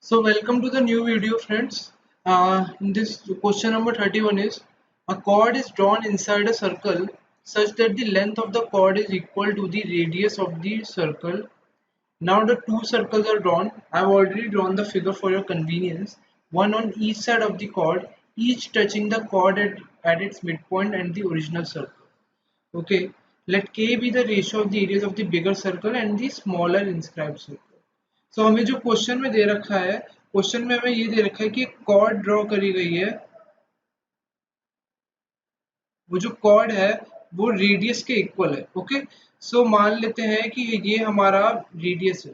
So welcome to the new video, friends. This question number 31 is: a chord is drawn inside a circle such that the length of the chord is equal to the radius of the circle. Now the two circles are drawn. I have already drawn the figure for your convenience. One on each side of the chord, each touching the chord at its midpoint and the original circle. Okay. Let K be the ratio of the areas of the bigger circle and the smaller inscribed circle. तो हमें जो question में दे रखा है, question में हमें ये दे रखा है कि कॉर्ड ड्रॉ करी गई है। वो जो कॉर्ड है वो रेडियस के इक्वल है। ओके, सो मान लेते हैं कि ये हमारा रेडियस है।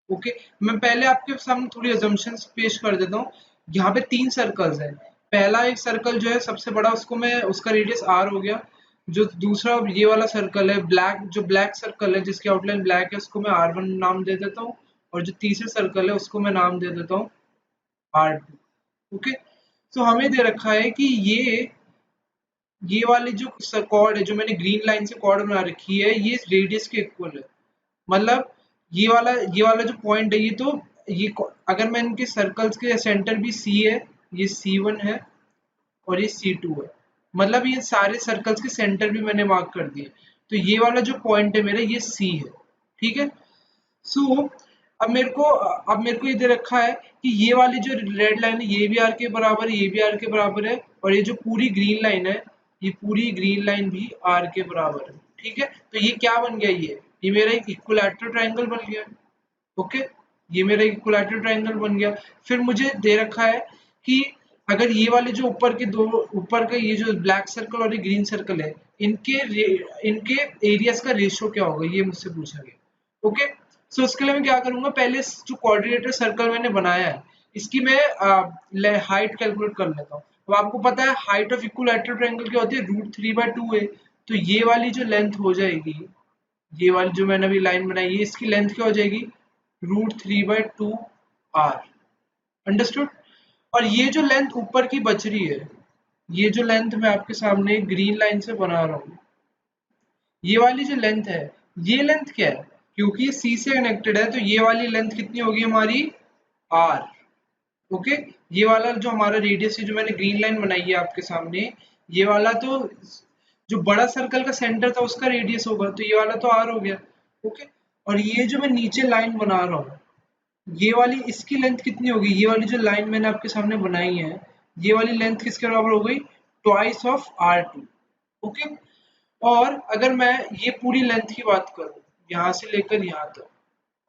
ओके, मैं पहले आपके सामने थोड़ी अजम्पशंस पेश कर देता हूँ। यहाँ पे तीन सर्कल्स हैं। पहला एक सर्कल जो है सबसे बड़ा, उसको मैं, उसका रेडियस आर हो गया। जो दूसरा ये वाला सर्कल है ब्लैक, जो ब्लैक सर्कल है जिसकी आउटलाइन ब्लैक है, उसको मैं R1 नाम दे देता हूँ। और जो तीसरा सर्कल है उसको मैं नाम दे देता हूँ R2। ओके, तो हमें दे रखा है कि ये वाली जो कॉर्ड है, जो मैंने ग्रीन लाइन से कॉर्ड बना रखी है, ये रेडियस के इक्वल है। मतलब ये वाला जो पॉइंट है, ये अगर मैं इनके सर्कल्स के सेंटर भी C है, ये C1 है और ये C2 है। मतलब ये सारे सर्कल्स के सेंटर भी मैंने मार्क कर दिए। तो ये वाला जो पॉइंट है मेरा, ये C है। ठीक है। सो अब मेरे को ये दे रखा है कि ये वाली जो रेड लाइन है ये भी आर के बराबर है, ये भी आर के बराबर है, और ये जो पूरी ग्रीन लाइन है, ये पूरी ग्रीन लाइन भी आर के बराबर है। ठीक है, तो ये क्या बन गया, ये मेरा एक इक्विलैटरल ट्रायंगल बन गया। ओके, ये मेरा इक्विलैटरल ट्रायंगल बन गया। फिर मुझे दे रखा है कि अगर ये वाले जो ऊपर का ये जो ब्लैक सर्कल और ये ग्रीन सर्कल है, इनके एरियाज का रेशियो क्या होगा, ये मुझसे पूछा गया। ओके, सो उसके लिए मैं क्या करूंगा, पहले जो क्वाड्रिलेटरल सर्कल मैंने बनाया है, इसकी मैं हाइट कैलकुलेट कर लेता हूँ। अब आपको पता है हाइट ऑफ इक्विलैटरल ट्रायंगल क्या होती है, √3/2 है। तो ये वाली जो लेंथ हो जाएगी, ये वाली जो मैंने अभी लाइन बनाई है, इसकी लेंथ क्या हो जाएगी, √3/2 r। अंडरस्टूड। और ये जो लेंथ ऊपर की बच रही है, ये जो लेंथ मैं आपके सामने ग्रीन लाइन से बना रहा हूँ, ये वाली जो लेंथ है, ये लेंथ क्या है, क्योंकि ये C से कनेक्टेड है, तो ये वाली लेंथ कितनी होगी हमारी, R। ओके, ये वाला जो हमारा रेडियस है, जो मैंने ग्रीन लाइन बनाई है आपके सामने, ये वाला तो जो बड़ा सर्कल का सेंटर था उसका रेडियस होगा, तो ये वाला तो R हो गया। ओके, और ये जो मैं नीचे लाइन बना रहा हूँ, ये वाली, इसकी लेंथ कितनी होगी, ये वाली जो लाइन मैंने आपके सामने बनाई है, ये वाली लेंथ किसके बराबर हो गई, ट्वाइस ऑफ R2। ओके, और अगर मैं ये पूरी लेंथ की बात करूं, यहां से लेकर यहां तक,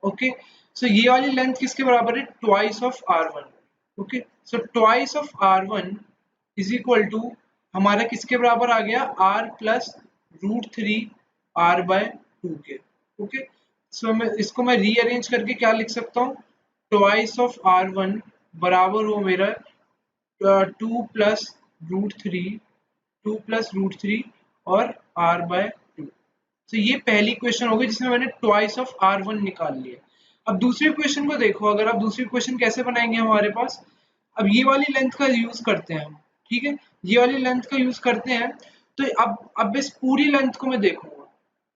ओके, सो ये वाली लेंथ किसके बराबर है, twice of R1। Okay, so twice of R1 is equal to हमारा किसके बराबर आ गया, R प्लस √3 R/2 के। ओके, सो मैं रीअरेंज करके क्या लिख सकता हूँ, ट्वाइस ऑफ R1 बराबर हो मेरा 2 प्लस √3 और R/2। तो ये पहली क्वेश्चन हो गई जिसमें मैंने ट्वाइस ऑफ R1 निकाल लिया। अब दूसरी क्वेश्चन को देखो, अगर आप दूसरी क्वेश्चन कैसे बनाएंगे हमारे पास, अब ये वाली लेंथ का यूज करते हैं हम। ठीक है, ये वाली लेंथ का यूज करते हैं। तो अब इस पूरी लेंथ को मैं देखूंगा,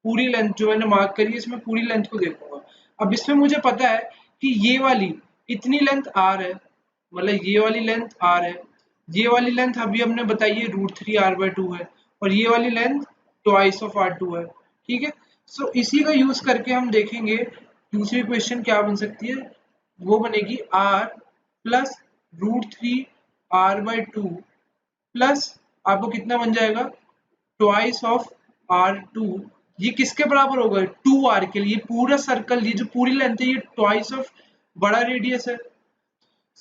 पूरी लेंथ जो मैंने मार्क करी है, इसमें पूरी लेंथ को देखूंगा। अब इसमें मुझे पता है कि ये वाली इतनी लेंथ R है, मतलब ये वाली लेंथ R है, ये वाली लेंथ अभी हमने बताई है √3 R/2 है, और ये वाली लेंथ ट्वाइस ऑफ R2 है। ठीक है, सो इसी का यूज करके हम देखेंगे दूसरी क्वेश्चन क्या बन सकती है। वो बनेगी R प्लस √3 R/2 प्लस, आपको कितना बन जाएगा, ट्वाइस ऑफ R2। ये किसके बराबर होगा, 2R के लिए। पूरा सर्कल, ये जो पूरी लेंथ है, ये ट्वाइस ऑफ बड़ा रेडियस है।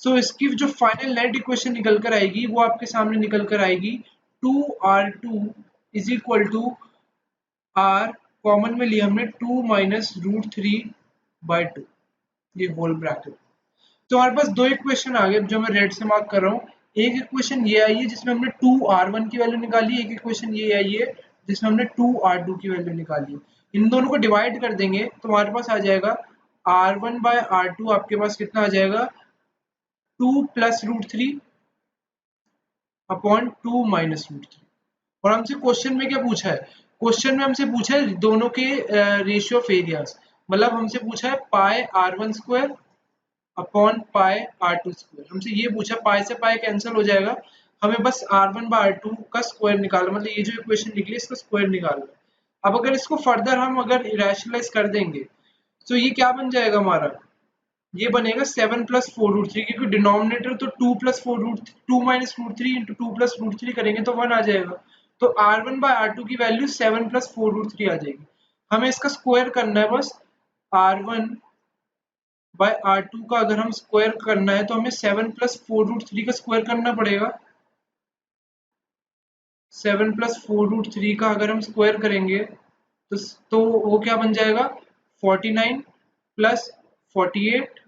सो इसकी जो फाइनल नेट इक्वेशन निकल कर आएगी, वो आपके सामने निकल कर आएगी 2R2 is equal to R, common में लिया हमने 2 माइनस √3/2, ये होल ब्रैकेट। तो हमारे पास दो इक्वेशन आ गए जो मैं रेड से मार्क कर रहा हूँ। एक इक्वेशन ये आई है जिसमें हमने 2R1 की वैल्यू निकाली, एक इक्वेशन ये आई है जिसमें हमने 2R2 की वैल्यू निकाली। इन दोनों को डिवाइड कर देंगे तो हमारे पास आ जाएगा R1/R2, आपके पास कितना आ जाएगा, 2 प्लस √3/2 माइनस √3। और हमसे क्वेश्चन में क्या पूछा है, क्वेश्चन में हमसे पूछा है दोनों के रेशियो ऑफ एरियाज। मतलब हमसे पूछा है पाई R1 square upon pi R2 square. हमसे ये पूछा, पाई से पाई कैंसिल हो जाएगा, हमें बस R1 बाय R2 का स्क्वायर निकालना, मतलब ये जो इक्वेशन निकली इसका स्क्वायर निकालना। अब अगर इसको फर्दर हम अगर रैशनलाइज कर देंगे तो ये क्या बन जाएगा हमारा, ये बनेगा 7 प्लस 4√3, क्योंकि डिनोमिनेटर तो 2 plus 4 2 minus root three into 2 plus √3 करेंगे तो 1 आ जाएगा। तो R1 बाय R2 की वैल्यू 7 प्लस 4√3 आ जाएगी। हमें इसका स्क्वायर करना है बस, R1 बाय R2 का अगर हम स्क्वायर करना है तो हमें 7 प्लस 4√3 का स्क्वायर करना पड़ेगा। 7 प्लस 4√3 का अगर हम स्क्वायर करेंगे तो वो क्या बन जाएगा, 49 प्लस 48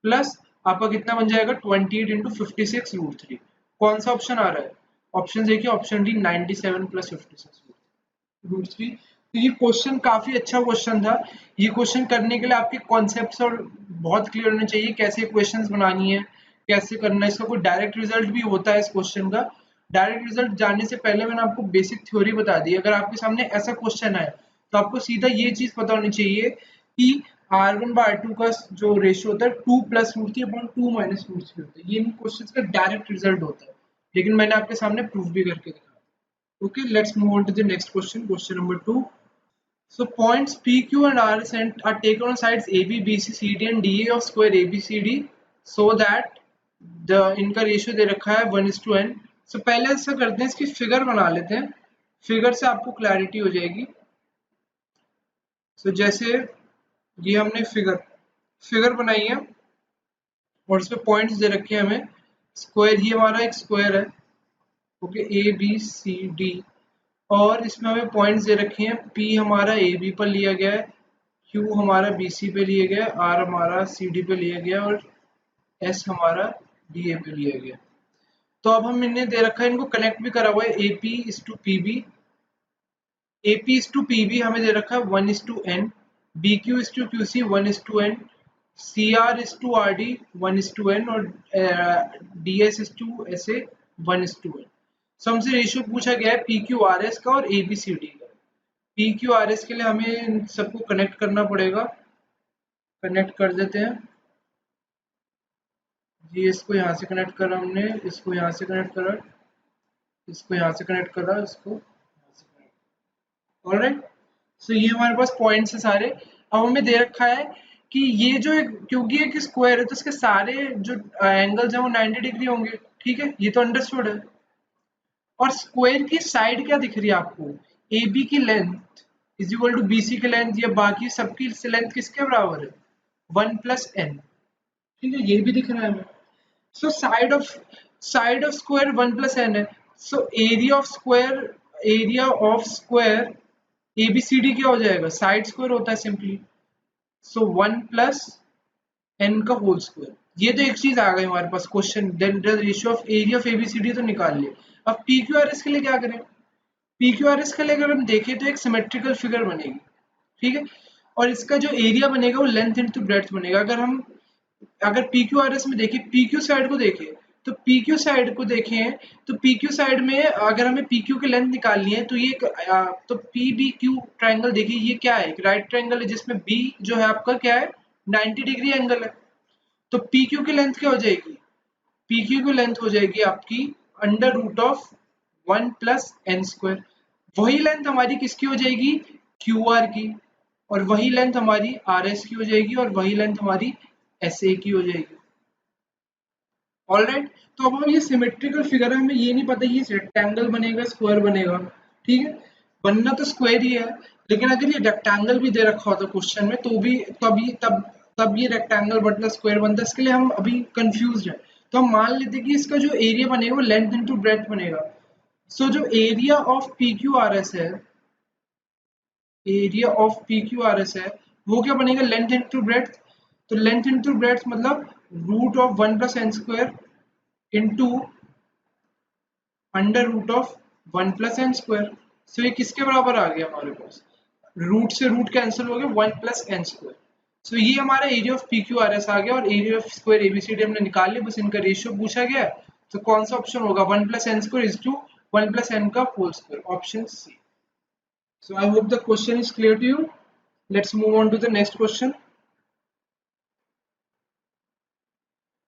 प्लस आपका कितना बन जाएगा, 28 इंटू 56√3। कौन सा ऑप्शन आ रहा है, ऑप्शन देखिए, ऑप्शन डी 97 प्लस 56√3। तो ये क्वेश्चन काफी अच्छा क्वेश्चन था। ये क्वेश्चन करने के लिए आपके कॉन्सेप्ट्स और बहुत क्लियर होने चाहिए, कैसे क्वेश्चंस बनानी है, कैसे करना है। इसका कोई डायरेक्ट रिजल्ट भी होता है इस क्वेश्चन का। डायरेक्ट रिजल्ट जानने से पहले मैंने आपको बेसिक थ्योरी बता दी। अगर आपके सामने ऐसा क्वेश्चन है तो आपको सीधा ये चीज पता होनी चाहिए कि R1 बाय R2 का जो रेशियो होता है 2 प्लस √3 अपॉन 2 माइनस √3 होता है। ये इन क्वेश्चंस का डायरेक्ट रिजल्ट होता है, लेकिन मैंने आपके सामने प्रूफ भी करके दिखाया। Okay, let's move on to the next question, question number 2। So points P, Q and R are taken on sides AB, BC, CD and DA of square ABCD so that the इनका ratio दे रखा है 1:n। So पहले ऐसा करते हैं, इसकी figure बना लेते हैं, फिगर से आपको क्लैरिटी हो जाएगी। So जैसे ये हमने फिगर बनाई है और इसमें पॉइंट्स दे रखे हैं हमें। स्क्वायर, ये हमारा एक स्क्वायर है, ओके, ABCD, और इसमें हमें पॉइंट्स दे रखे हैं। P हमारा AB पर लिया गया है, Q हमारा BC पे लिया गया, R हमारा CD पे लिया गया और S हमारा DA पे लिया गया। तो अब हम इन्हें दे रखा है, इनको कनेक्ट भी करा हुआ है, AP is to PB, AP is to PB हमें दे रखा है 1:n, BQ is to QC 1:n, CR is to RD 1:n और DS is to SA 1:n। so हमसे रेशियो पूछा गया है PQRS का और ABCD का। PQRS के लिए हमें इन सबको कनेक्ट करना पड़ेगा। कनेक्ट कर देते हैं जी, इसको यहाँ से कनेक्ट करा हमने, इसको यहाँ से कनेक्ट करा, इसको यहाँ से कनेक्ट करा, इसको यहाँ से कनेक्ट। ऑलराइट, सो ये हमारे पास पॉइंट्स है सारे। अब हमें दे रखा है कि ये जो क्योंकि एक स्क्वायर है तो इसके सारे जो एंगल्स हैं वो 90 डिग्री होंगे। ठीक है, ये तो अंडरस्टूड है। और स्क्वायर की साइड क्या दिख रही है आपको, ए बी की length is equal to B C की लेंथ, या बाकी सबकी लेंथ किसके बराबर है, 1+n। ठीक है, ये भी दिख रहा है हमें। So side of square 1+n है। So area of square ABCD क्या हो जाएगा, साइड स्क्वायर होता है सिंपली। सो 1+n का होल स्क्वायर। ये तो एक चीज आ गई हमारे पास question, then the ratio of area of ABCD तो निकाल लिया। अब पीक्यूआरएस के लिए क्या करें, पीक्यूआरएस के लिए अगर हम देखें तो एक सिमेट्रिकल फिगर बनेगी। ठीक है, और इसका जो एरिया बनेगा वो लेंथ इंटू ब्रेड्थ बनेगा। अगर PQRS में देखें, PQ साइड को देखें, तो PQ साइड को देखें तो PQ साइड में अगर हमें PQ की लेंथ निकालनी है तो ये तो PBQ ट्रायंगल देखिए, ये क्या है, एक राइट ट्रायंगल है जिसमें B जो है आपका क्या है, 90 डिग्री एंगल है। तो PQ की लेंथ क्या हो जाएगी, PQ की लेंथ हो जाएगी आपकी √1+n²। वही लेंथ हमारी किसकी हो जाएगी, QR की, और वही लेंथ हमारी RS की हो जाएगी, और वही लेंथ हमारी SA की हो जाएगी। ऑलराइट, तो अब हम ये सिमेट्रिकल फिगर है, हमें ये नहीं पता ये रेक्टेंगल बनेगा स्क्वायर बनेगा। ठीक है, बनना तो स्क्वायर ही है, लेकिन अगर ये रेक्टेंगल भी दे रखा होता क्वेश्चन में तो भी तब ये रेक्टेंगल मतलब स्क्वायर बनता है। इसके लिए हम अभी कंफ्यूज हैं, तो हम मान लेते हैं कि इसका जो एरिया बनेगा वो लेंथ इनटू ब्रेड्थ बनेगा। सो जो एरिया ऑफ PQRS है, एरिया ऑफ PQRS है, वो क्या बनेगा, लेंथ इनटू ब्रेड्थ। तो लेंथ इनटू ब्रेड्थ मतलब √1+n² इनटू √1+n²। सो ये किसके बराबर आ गया हमारे पास, रूट से रूट कैंसिल हो गया, 1+n²। सो ये हमारा एरिया ऑफ PQRS आ गया, और एरिया ऑफ स्क्वायर ABCD हमने निकाल लिया, बस इनका रेशियो पूछा गया। तो कौन सा ऑप्शन होगा, 1+n² इज टू 1+n का whole square, option C. So I hope the question is clear to you. Let's move on to the next question.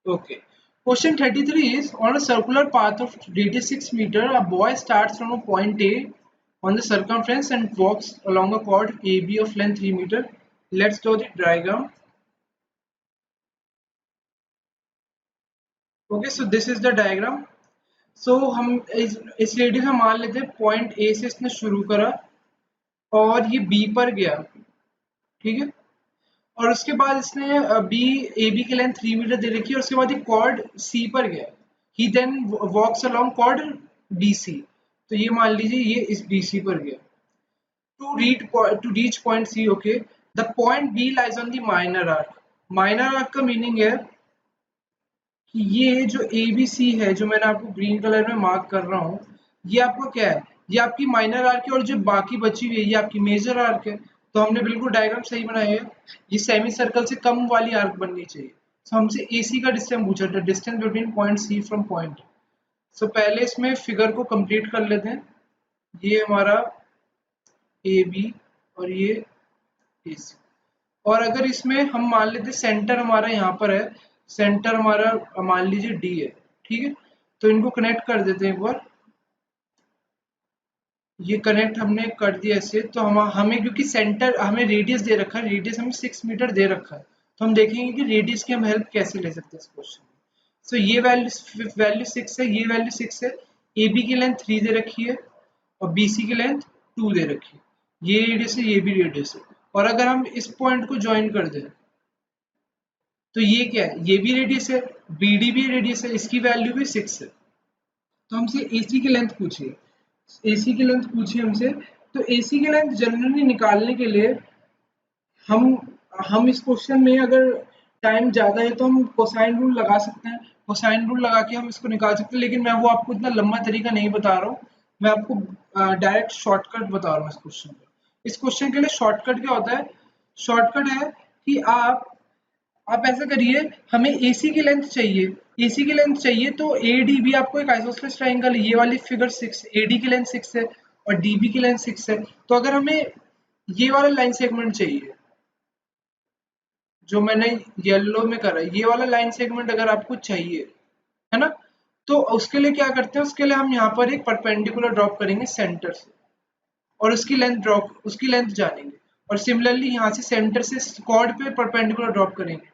Okay. Question 33 is on a circular path of radius 6 meter, a boy starts from a point A on the circumference and walks along a chord AB of length 3 meter. Let's draw the diagram. Okay, so this is the diagram. So हम इस radius में मान लेते हैं point A से इसने शुरू करा और ये बी पर गया, ठीक है। और उसके बाद इसने बी ए बी की लेंथ 3 मीटर दे रखी है और उसके बाद ये कॉर्ड सी पर गया। ही देन वॉक्स अलोंग कॉर्ड बी सी, तो ये मान लीजिए ये इस बी सी पर गया to reach point C. Okay, the point B lies on the minor arc. Minor arc का मीनिंग है कि ये जो ए बी सी है, जो मैंने आपको ग्रीन कलर में मार्क कर रहा हूँ, ये आपका क्या है, ये आपकी माइनर आर्क है और जो बाकी बची हुई है ये आपकी मेजर आर्क है। तो हमने बिल्कुल डायग्राम सही बनाया है, ये सेमी सर्कल से कम वाली आर्क बननी चाहिए। तो हमसे ए सी का डिस्टेंस पूछा था, distance between point C from point. सो पहले इसमें फिगर को कंप्लीट कर लेते हैं। ये हमारा ए बी और ये ए सी, और अगर इसमें हम मान लेते सेंटर हमारा यहाँ पर है, सेंटर हमारा मान लीजिए डी है, ठीक है। तो इनको कनेक्ट कर देते हैं एक बार। ये कनेक्ट हमने कर दिया ऐसे, तो हम हमें क्योंकि सेंटर हमें रेडियस दे रखा है, रेडियस हमें 6 मीटर दे रखा है, तो हम देखेंगे कि रेडियस की हम हेल्प कैसे ले सकते हैं इस क्वेश्चन में। सो ये वैल्यू वैल्यू 6 है, ये वैल्यू 6 है, ए बी की लेंथ 3 दे रखी है और बी सी की लेंथ 2 दे रखी है। ये रेडियस है, ये भी रेडियस है, और अगर हम इस पॉइंट को ज्वाइन कर दें तो ये क्या है, ये भी रेडियस है, बी डी भी रेडियस है, इसकी वैल्यू भी 6 है। तो हमसे एसी की लेंथ पूछिए, एसी की लेंथ पूछिए हमसे। तो एसी की लेंथ जनरली निकालने के लिए हम हम इस क्वेश्चन में अगर टाइम ज़्यादा है तो हम कोसाइन रूल लगा सकते हैं, कोसाइन रूल लगा के हम इसको निकाल सकते हैं, लेकिन मैं वो आपको इतना लंबा तरीका नहीं बता रहा हूँ। मैं आपको डायरेक्ट शॉर्टकट बता रहा हूँ इस क्वेश्चन का। इस क्वेश्चन के लिए शॉर्टकट क्या होता है, शॉर्टकट है कि आप ऐसा करिए, हमें एसी की लेंथ चाहिए, एसी की लेंथ चाहिए तो ए डी बी आपको एक आइसोसेलेस ट्रायंगल, ये वाली फिगर 6, ए डी की लेंथ 6 है और डी बी की लेंथ 6 है। तो अगर हमें ये वाला लाइन सेगमेंट चाहिए जो मैंने येलो में करा, ये वाला लाइन सेगमेंट अगर आपको चाहिए, है ना, तो उसके लिए क्या करते हैं, उसके लिए हम यहाँ पर एक परपेंडिकुलर ड्रॉप करेंगे सेंटर से और उसकी लेंथ जानेंगे, और सिमिलरली यहाँ से सेंटर से कॉर्ड पे परपेंडिकुलर ड्रॉप करेंगे।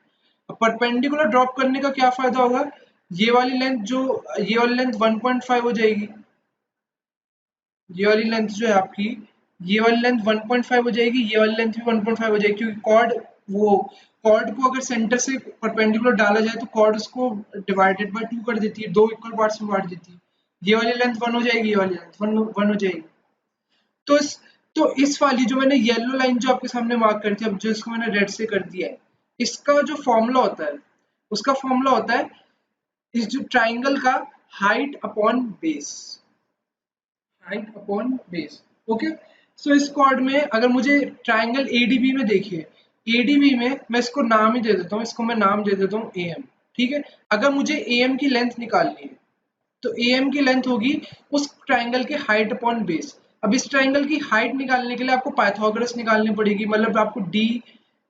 अब परपेंडिकुलर ड्रॉप करने का क्या फायदा होगा, ये वाली लेंथ जो ये वाली लेंथ 1.5 हो जाएगी, ये वाली लेंथ जो है आपकी, ये वाली लेंथ 1.5 हो जाएगी, ये वाली लेंथ भी 1.5 हो जाएगी, क्योंकि कॉर्ड को अगर सेंटर से परपेंडिकुलर डाला जाए तो कॉर्ड उसको डिवाइडेड बाय 2 कर देती है, दो इक्वल पार्ट्स में बांट देती है। ये वाली लेंथ 1 हो जाएगी, ये वाली लेंथ 1 हो जाएगी। तो इस वाली जो मैंने येलो लाइन जो आपके सामने मार्क करी थी, अब जो इसको मैंने रेड से कर दिया है, इसका जो फॉर्मूला होता है, उसका फॉर्मूला होता है इस जो ट्राइंगल का height upon base, height upon base. Okay, so इस कॉर्ड में अगर मुझे ट्राइंगल एडीबी में देखिए, एडीबी में मैं इसको नाम ही दे देता हूँ, इसको मैं नाम दे देता हूँ एएम, ठीक है। अगर मुझे एएम की लेंथ निकालनी है तो एएम की लेंथ होगी उस ट्राइंगल के हाइट अपॉन बेस। अब इस ट्राइंगल की हाइट निकालने के लिए आपको पाइथागोरस निकालनी पड़ेगी, मतलब आपको डी,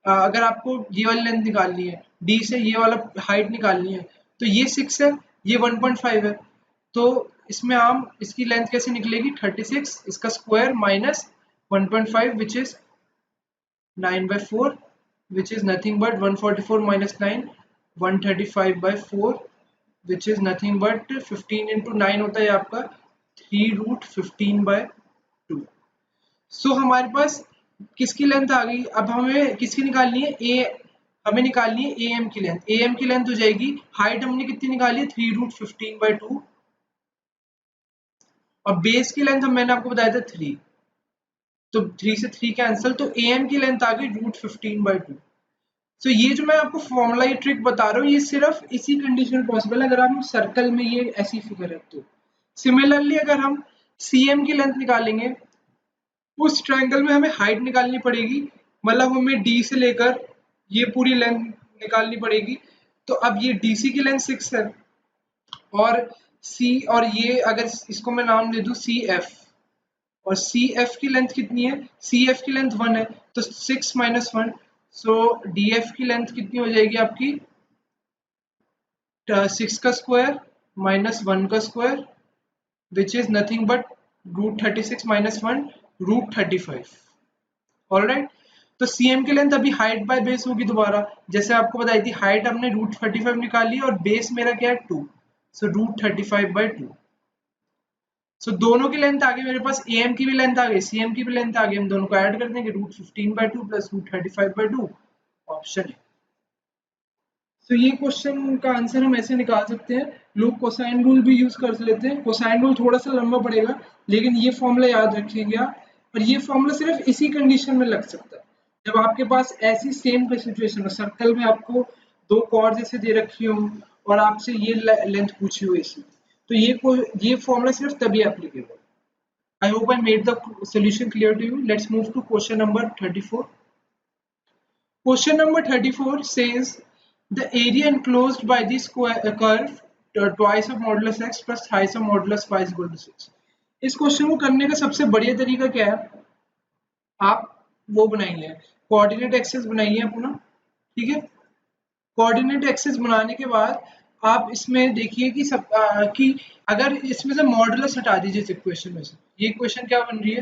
अगर आपको ये वाली लेंथ निकालनी है, डी से ये वाला हाइट निकालनी है, तो ये 6 है, ये 1.5 है, तो इसमें हम इसकी लेंथ कैसे निकलेगी 36, इसका square minus 1.5 which is 9/4, which is nothing but 144 minus 9, 135/4, which is nothing but 15 into 9 होता है आपका 3√15/2। सो हमारे पास किसकी लेंथ आ गई, अब हमें किसकी निकालनी है, हमें निकालनी है ए एम की लेंथ। ए एम की लेंथ हो जाएगी, हाइट हमने कितनी निकाली है 3√15/2, और बेस की लेंथ हम मैंने आपको बताया था 3, तो 3 से 3 कैंसिल, तो ए एम की लेंथ आ गई √15/2। सो ये जो मैं आपको फॉर्मूला ये ट्रिक बता रहा हूँ, ये सिर्फ इसी कंडीशन में पॉसिबल है अगर हम सर्कल में ये ऐसी फिगर है तो। सिमिलरली अगर हम सीएम की लेंथ निकालेंगे, उस ट्रायंगल में हमें हाइट निकालनी पड़ेगी, मतलब हमें डी से लेकर ये पूरी लेंथ निकालनी पड़ेगी। तो अब ये डीसी की लेंथ 6 है और सी, और ये अगर इसको मैं नाम दे दूं सी एफ, और सी एफ की लेंथ कितनी है, सी एफ की लेंथ 1 है, तो 6 - 1, सो डी एफ की लेंथ कितनी हो जाएगी आपकी 6 का स्क्वायर माइनस 1 का square which is nothing but √36 minus 1 √35। Alright, तो सीएम की लेंथ अभी हाइट बाय बेस होगी दोबारा, जैसे आपको बताई थी हाइट हमने √35 निकाली और बेस मेरा क्या है 2, सो √35/2। सो दोनों की लेंथ आ गई मेरे पास, एएम की भी लेंथ आ गई, सीएम की भी लेंथ आ गई, हम दोनों को ऐड कर देंगे √15/2 प्लस √35/2, ऑप्शन है। तो ये क्वेश्चन का आंसर हम ऐसे निकाल सकते हैं। लोग कोसाइन रूल भी यूज कर लेते हैं, कोसाइन रूल थोड़ा सा लंबा पड़ेगा लेकिन ये फॉर्मूला याद रखेंगे आप, और ये फॉर्मूला सिर्फ इसी कंडीशन में लग सकता है जब आपके पास ऐसी सेम सिचुएशन हो, सर्कल में आपको दो कॉर्ड जैसे दे रखी हो और आपसे ये लेंथ पूछी हुई इसी, तो ये फॉर्मूला सिर्फ तभी applicable. I hope I made the solution clear to you. Let's move to question number 34. Question number 34 says the area enclosed by the square curve twice of modulus x plus thrice of modulus y is equal to 6. इस question को करने का सबसे बढ़िया तरीका क्या है, आप वो बनाइए कोऑर्डिनेट एक्सिस बनाइए अपना, ठीक है। कोऑर्डिनेट एक्सिस बनाने के बाद आप इसमें देखिए कि कि अगर इसमें से मॉडुलस हटा दीजिए इस इक्वेशन में से, ये इक्वेशन क्या बन रही है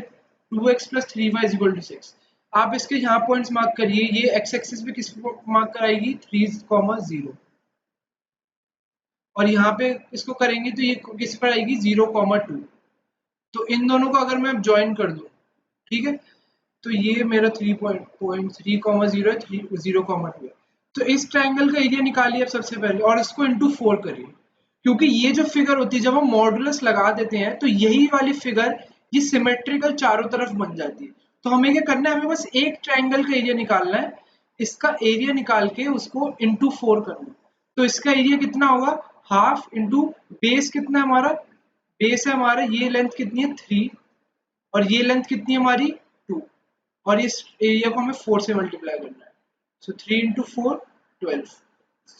2x + 3y = 6। आप इसके यहाँ पॉइंट्स मार्क करिए, ये x एक्सिस पे किस मार्क कराएगी 3, 0, और यहाँ पे इसको करेंगे तो ये किस पर आएगी 0, 2। तो इन दोनों को अगर मैं ज्वाइन कर दूं, ठीक है, तो ये मेरा 3.3,0 है, 0,2 है। तो इस ट्रायंगल का एरिया निकालिए आप सबसे पहले और इसको इंटू 4 करिए, क्योंकि ये जो फिगर होती है जब हम मॉडुलस लगा देते हैं तो यही वाली फिगर ये सिमेट्रिकल चारों तरफ बन जाती है। तो हमें क्या करना है, हमें बस एक ट्रायंगल का एरिया निकालना है, इसका एरिया निकाल के उसको इंटू 4 करना है। तो इसका एरिया कितना होगा, हाफ इंटू बेस कितना है हमारा, बेस है हमारा, ये लेंथ कितनी है 3 और ये लेंथ कितनी है हमारी 2, और इस एरिया को हमें 4 से मल्टीप्लाई करना है। सो 3 × 4 12।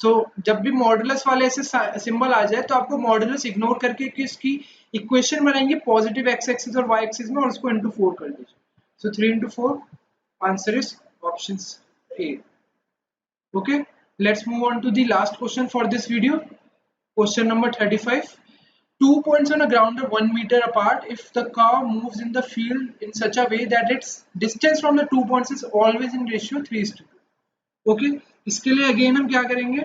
सो जब भी मॉडुलस वाले ऐसे सिंबल आ जाए तो आपको मॉडुलस इग्नोर करके इसकी इक्वेशन बनाएंगे पॉजिटिव एक्स एक्सिस और वाई एक्सिस में और उसको इंटू 4 कर दीजिए। सो 3 × 4, answer is option A. Okay, let's move on to the last question for this video. Question number 35. 2 points on a ground are 1 meter apart if the car moves in the field in such a way that its distance from the 2 points is always in ratio 3:2. Okay, इसके लिए again हम क्या करेंगे,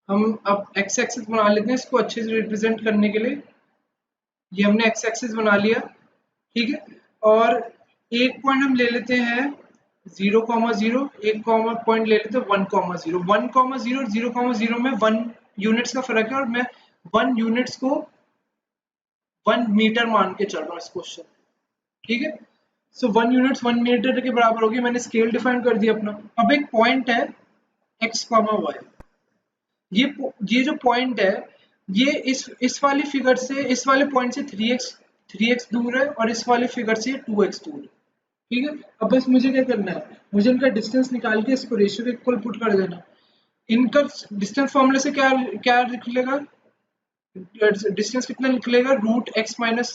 हम अब x axis बना लेते हैं इसको अच्छे से रिप्रेजेंट करने के लिए। ये हमने x एक्सिस बना लिया, ठीक है, और एक पॉइंट हम ले लेते हैं 0,0, एक पॉइंट ले लेते हैं 1,0। 1,0 और 0,0 में 1 यूनिट्स का फर्क है और मैं 1 यूनिट्स को 1 मीटर मान के चल रहा हूँ इस क्वेश्चन, ठीक है। सो 1 यूनिट्स 1 मीटर के बराबर होगी, मैंने स्केल डिफाइन कर दिया अपना। अब एक पॉइंट है x, y, ये जो पॉइंट है ये इस वाली फिगर से, इस वाले पॉइंट से 3x दूर है और इस वाली फिगर से 2x दूर है, ठीक है। अब बस मुझे क्या करना है, मुझे इनका डिस्टेंस निकाल के इसको रेशियो के इक्वल पुट कर देना। इनका डिस्टेंस फॉर्मूले से क्या क्या निकलेगा, डिस्टेंस कितना निकलेगा √x माइनस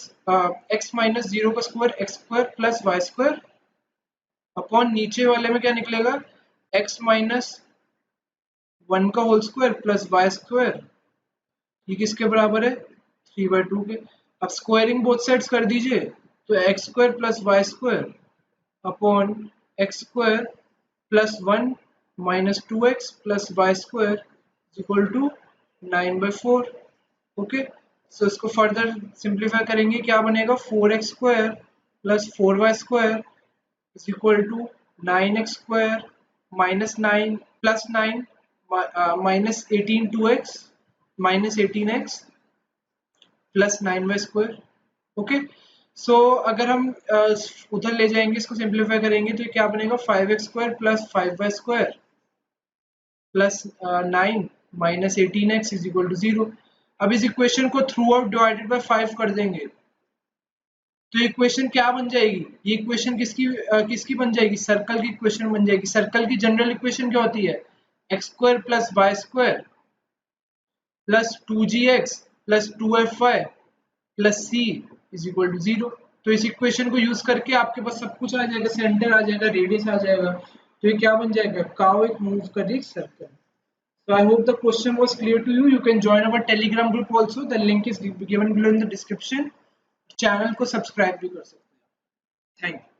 0 का square x² plus y² upon नीचे वाले में क्या निकलेगा x माइनस 1 का होल स्क्वायर प्लस y², ये किसके बराबर है 3/2 के। अब स्क्वायरिंग बोथ साइड्स कर दीजिए तो x² plus y² upon x² plus 1 minus 2x plus y² equal to 9/4। Okay, so इसको फर्दर सिंप्लीफाई करेंगे, क्या बनेगा 4x² plus 4y² is equal to 9x² minus 9 plus 9 minus 18 2x minus 18x plus 9y²। Okay, so अगर हम उधर ले जाएंगे इसको सिंप्लीफाई करेंगे तो ये क्या बनेगा 5x² plus 5y² plus 9 minus 18x is equal to 0। अब इस इक्वेशन को थ्रू आउट डिवाइडेड बाय 5 कर देंगे तो इक्वेशन क्या बन जाएगी, ये इक्वेशन किसकी बन जाएगी, सर्कल की इक्वेशन बन जाएगी। सर्कल की जनरल इक्वेशन क्या होती है x² plus y² plus 2gx plus 2fy plus c is equal to 0। तो इस इक्वेशन को यूज करके आपके पास सब कुछ आ जाएगा, सेंटर आ जाएगा, रेडियस आ जाएगा, तो ये क्या बन जाएगा काउ एक मूव कर रही circle. So I hope the question was clear to you. You can join our Telegram group also. The link is given below in the description. Channel को सब्सक्राइब भी कर सकते हैं. Thank you.